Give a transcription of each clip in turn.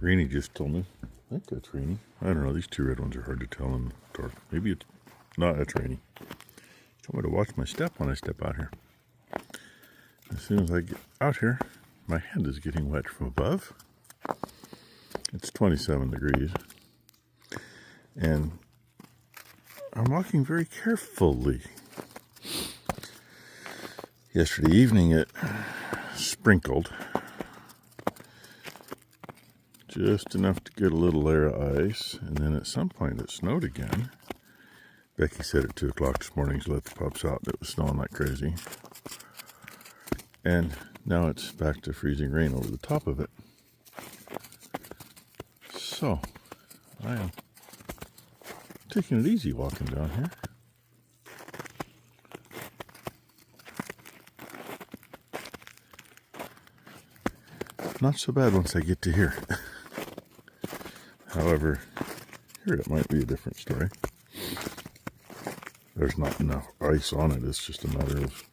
Rainy just told me. I think that's Rainy. I don't know. These two red ones are hard to tell in the dark. Maybe it's not. That's Rainy. Told me to watch my step when I step out here. As soon as I get out here, my hand is getting wet from above. It's 27 degrees. And I'm walking very carefully. Yesterday evening it sprinkled. Just enough to get a little layer of ice. And then at some point it snowed again. Becky said at 2 o'clock this morning to let the pups out. It was snowing like crazy. And now it's back to freezing rain over the top of it. So, I am taking it easy walking down here. Not so bad once I get to here. However, here it might be a different story. There's not enough ice on it. It's just a matter of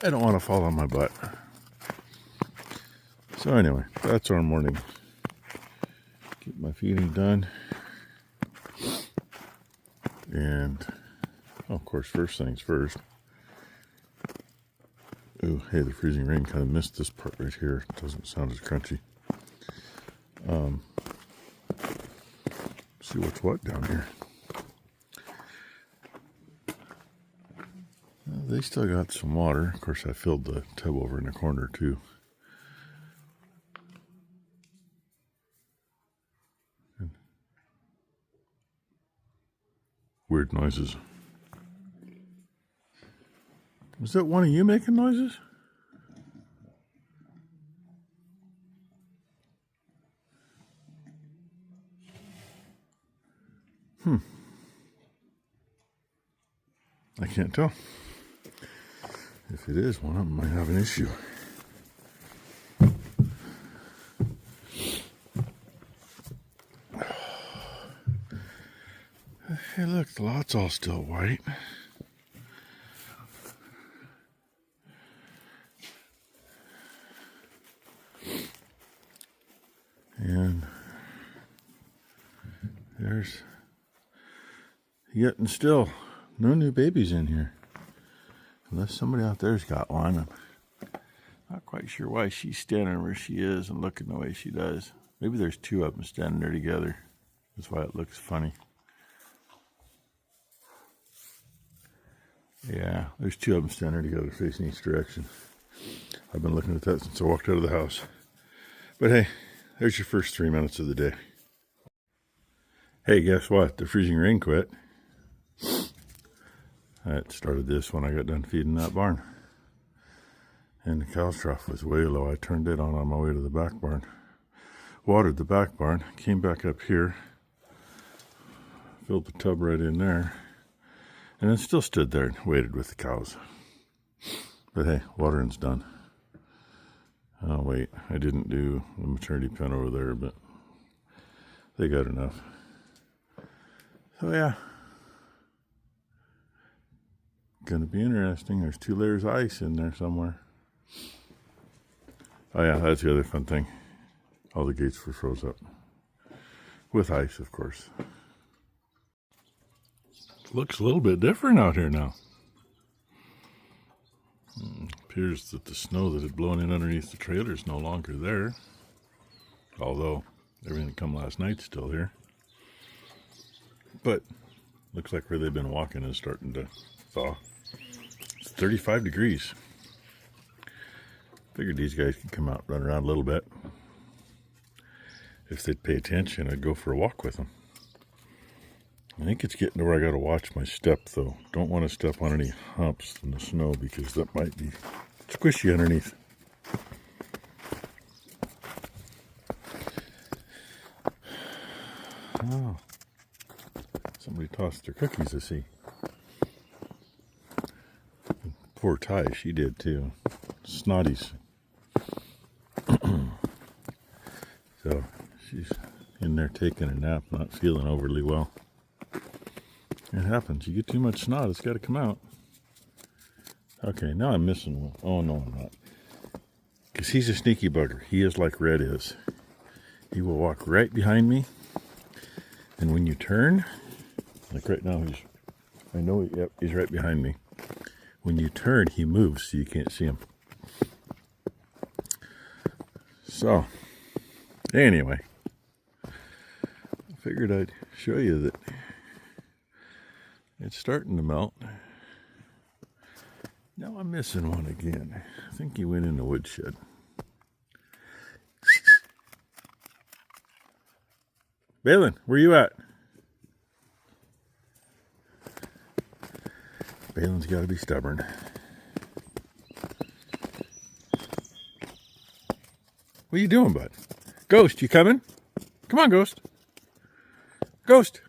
I don't want to fall on my butt. So anyway, that's our morning. Get my feeding done. And, of course, first things first. Ooh, hey, the freezing rain kind of missed this part right here. It doesn't sound as crunchy. See what's what down here. They still got some water. Of course, I filled the tub over in the corner, too. Weird noises. Was that one of you making noises? I can't tell. If it is, one of them might have an issue. Hey, look, the lot's all still white. And there's yet and still no new babies in here. Unless somebody out there's got one. I'm not quite sure why she's standing where she is and looking the way she does. Maybe there's two of them standing there together. That's why it looks funny. Yeah, there's two of them standing together facing each direction. I've been looking at that since I walked out of the house. But hey, there's your first 3 minutes of the day. Hey, guess what? The freezing rain quit. I started this when I got done feeding that barn. And the cow trough was way low. I turned it on my way to the back barn. Watered the back barn. Came back up here. Filled the tub right in there. And then still stood there and waited with the cows. But hey, watering's done. Oh wait, I didn't do the maternity pen over there, but they got enough. So yeah. Gonna be interesting. There's 2 layers of ice in there somewhere. Oh yeah, that's the other fun thing. All the gates were froze up. With ice, of course. Looks a little bit different out here now. Appears that the snow that had blown in underneath the trailer is no longer there. Although everything that come last night's still here. But looks like where they've been walking is starting to thaw. It's 35 degrees. Figured these guys could come out, run around a little bit. If they'd pay attention, I'd go for a walk with them. I think it's getting to where I got to watch my step, though. Don't want to step on any humps in the snow because that might be squishy underneath. Oh, somebody tossed their cookies, I see. Poor Ty, she did too. Snotties. So she's in there taking a nap, not feeling overly well. It happens. You get too much snot, it's got to come out. Okay, now I'm missing one. Oh, no, I'm not. Because he's a sneaky bugger. He is like Red is. he will walk right behind me. And when you turn, like right now, I know, yep, he's right behind me. When you turn, he moves so you can't see him. So, anyway, I figured I'd show you that it's starting to melt. Now I'm missing one again. I think he went in the woodshed. Balin, where you at? Balin's got to be stubborn. What are you doing, bud? Ghost, you coming? Come on, Ghost. Ghost.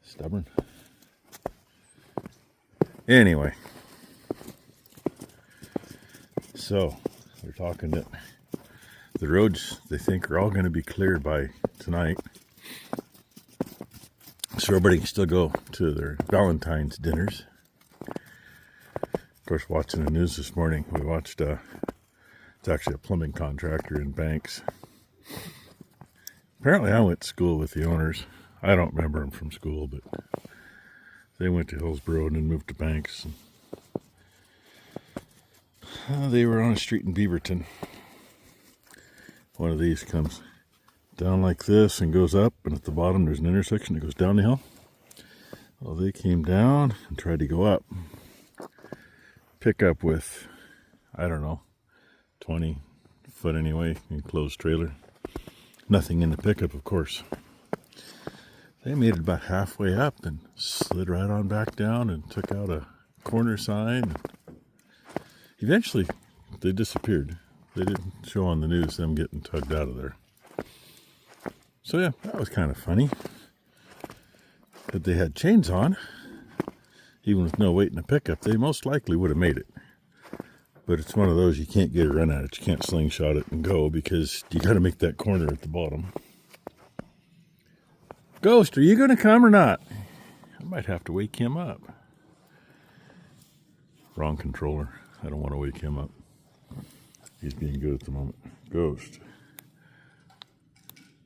Stubborn. Anyway. So, they're talking that the roads, they think, are all going to be cleared by tonight. So everybody can still go to their Valentine's dinners. Of course, watching the news this morning, we watched, it's actually a plumbing contractor in Banks. Apparently I went to school with the owners. I don't remember them from school, but they went to Hillsborough and then moved to Banks. They were on a street in Beaverton. One of these comes down like this and goes up, and at the bottom there's an intersection that goes down the hill. Well, they came down and tried to go up. Pickup with, I don't know, 20 foot anyway, enclosed trailer. Nothing in the pickup, of course. They made it about halfway up and slid right on back down and took out a corner sign. Eventually, they disappeared. They didn't show on the news them getting tugged out of there. So yeah, that was kind of funny. If they had chains on, even with no weight in the pickup, they most likely would have made it. But it's one of those, you can't get a run at it. You can't slingshot it and go because you got to make that corner at the bottom. Ghost, are you going to come or not? I might have to wake him up. Wrong controller. I don't want to wake him up. He's being good at the moment. Ghost.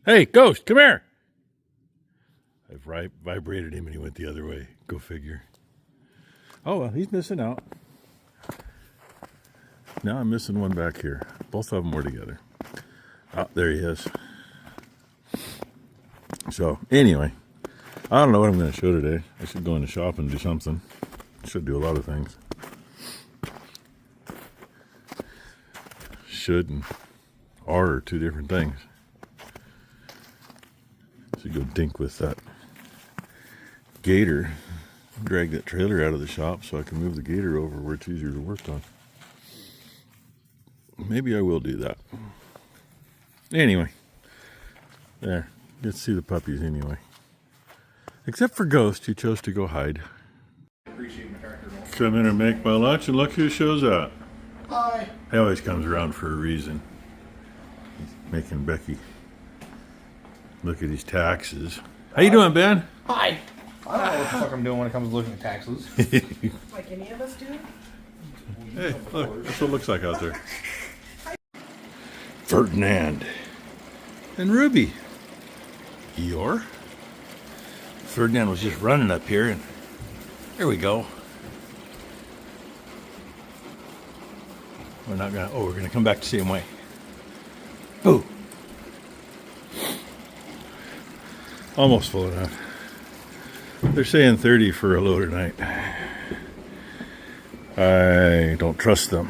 Hey, Ghost, come here. I've vibrated him and he went the other way. Go figure. Oh, well, he's missing out. Now I'm missing one back here. Both of them were together. Oh, there he is. So, anyway, I don't know what I'm going to show today. I should go in the shop and do something. Should do a lot of things. Should and are two different things. Should go dink with that gator. Drag that trailer out of the shop so I can move the gator over where it's easier to work on. Maybe I will do that. Anyway, there. Let's see the puppies anyway. Except for Ghost, who chose to go hide. Come in and make my lunch, and look who shows up. Hi. He always comes around for a reason. He's making Becky look at his taxes. How you doing, Ben? Hi. I don't know what the fuck I'm doing when it comes to looking at taxes. Like any of us do? Hey, look, that's what it looks like out there. Ferdinand and Ruby. Eeyore. Ferdinand was just running up here, and here we go. We're not gonna. Oh, we're gonna come back the same way. Boo. Almost full enough. They're saying 30 for a load tonight. I don't trust them.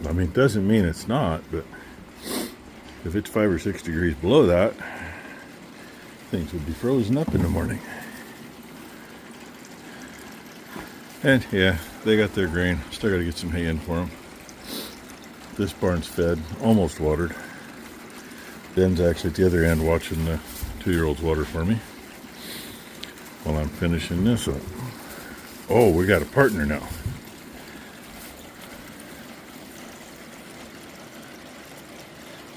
I mean, it doesn't mean it's not, but if it's 5 or 6 degrees below that, things would be frozen up in the morning. And yeah, they got their grain. Still got to get some hay in for them. This barn's fed, almost watered. Ben's actually at the other end watching the 2-year-olds water for me while I'm finishing this up. Oh, we got a partner now.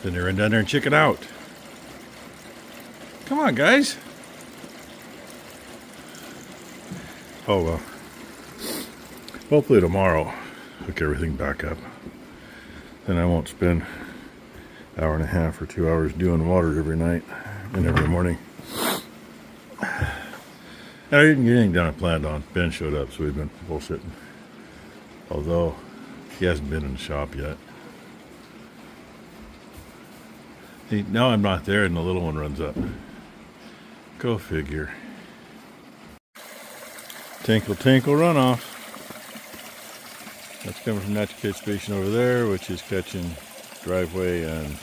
Then they run down there and check it out. Come on, guys. Oh, well. Hopefully tomorrow, hook everything back up. then I won't spend an hour and a half or 2 hours doing water every night and every morning. I didn't get anything done I planned on. Ben showed up, so we've been bullshitting. Although he hasn't been in the shop yet. See, now I'm not there and the little one runs up. Go figure. Tinkle Tinkle runoff. That's coming from Natural Catch Station over there, which is catching driveway and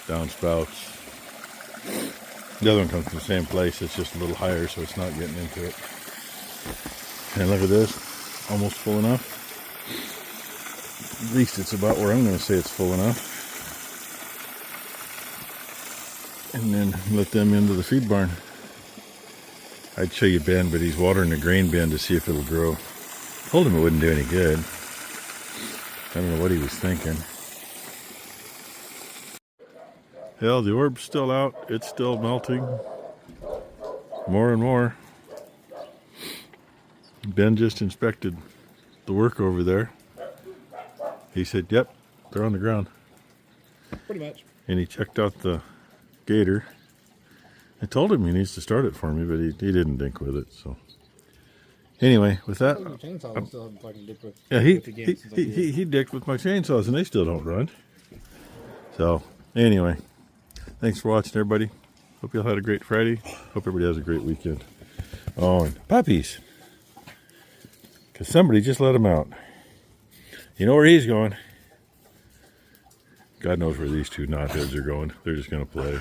downspouts. The other one comes from the same place, it's just a little higher, so it's not getting into it. And look at this, almost full enough. At least it's about where I'm going to say it's full enough. And then let them into the feed barn. I'd show you Ben, but he's watering the grain bin to see if it'll grow. Told him it wouldn't do any good. I don't know what he was thinking. Hell, the orb's still out. It's still melting. More and more. Ben just inspected the work over there. He said, yep, they're on the ground. Pretty much. And he checked out the gator. I told him he needs to start it for me, but he didn't dink with it. So anyway, with that, yeah, he dicked with my chainsaws, and they still don't run. So anyway, thanks for watching, everybody. Hope you all had a great Friday. Hope everybody has a great weekend. Oh, and puppies, because somebody just let him out. You know where he's going. God knows where these two knotheads are going. They're just going to play.